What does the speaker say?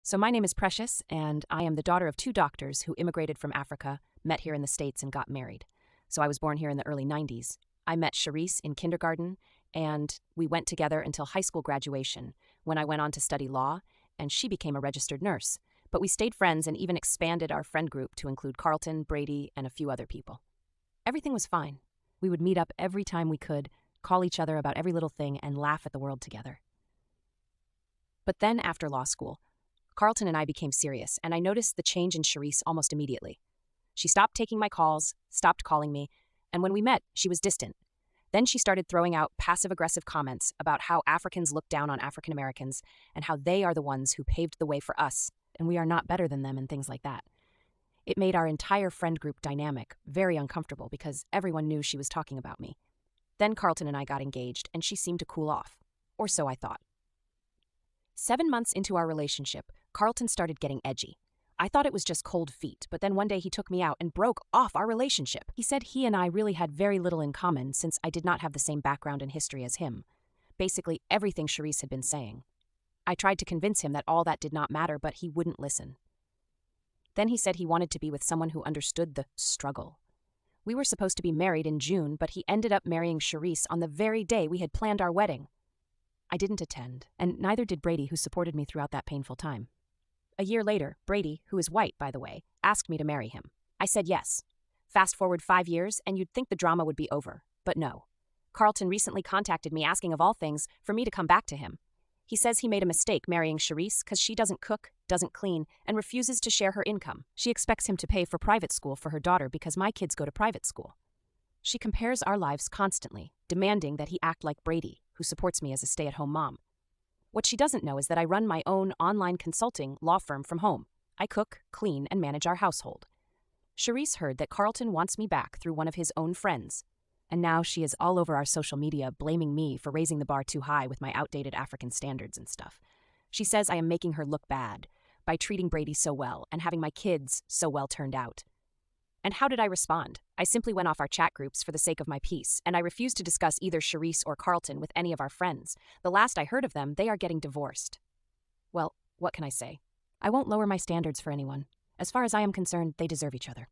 So my name is Precious, and I am the daughter of two doctors who immigrated from Africa, met here in the States, and got married. So I was born here in the early 90s. I met Charisse in kindergarten, and we went together until high school graduation, when I went on to study law, and she became a registered nurse. But we stayed friends and even expanded our friend group to include Carlton, Brady, and a few other people. Everything was fine. We would meet up every time we could, call each other about every little thing, and laugh at the world together. But then, after law school, Carlton and I became serious, and I noticed the change in Charisse almost immediately. She stopped taking my calls, stopped calling me, and when we met, she was distant. Then she started throwing out passive-aggressive comments about how Africans look down on African Americans and how they are the ones who paved the way for us, and we are not better than them and things like that. It made our entire friend group dynamic very uncomfortable because everyone knew she was talking about me. Then Carlton and I got engaged, and she seemed to cool off. Or so I thought. 7 months into our relationship, Carlton started getting edgy. I thought it was just cold feet, but then one day he took me out and broke off our relationship. He said he and I really had very little in common since I did not have the same background and history as him. Basically, everything Charisse had been saying. I tried to convince him that all that did not matter, but he wouldn't listen. Then he said he wanted to be with someone who understood the struggle. We were supposed to be married in June, but he ended up marrying Charisse on the very day we had planned our wedding. I didn't attend, and neither did Brady, who supported me throughout that painful time. A year later, Brady, who is white, by the way, asked me to marry him. I said yes. Fast forward 5 years, and you'd think the drama would be over. But no. Carlton recently contacted me asking, of all things, for me to come back to him. He says he made a mistake marrying Charisse because she doesn't cook, doesn't clean, and refuses to share her income. She expects him to pay for private school for her daughter because my kids go to private school. She compares our lives constantly, demanding that he act like Brady, who supports me as a stay-at-home mom. What she doesn't know is that I run my own online consulting law firm from home. I cook, clean, and manage our household. Charisse heard that Carlton wants me back through one of his own friends, and now she is all over our social media blaming me for raising the bar too high with my outdated African standards and stuff. She says I am making her look bad by treating Brady so well and having my kids so well turned out. And how did I respond? I simply went off our chat groups for the sake of my peace, and I refused to discuss either Charisse or Carlton with any of our friends. The last I heard of them, they are getting divorced. Well, what can I say? I won't lower my standards for anyone. As far as I am concerned, they deserve each other.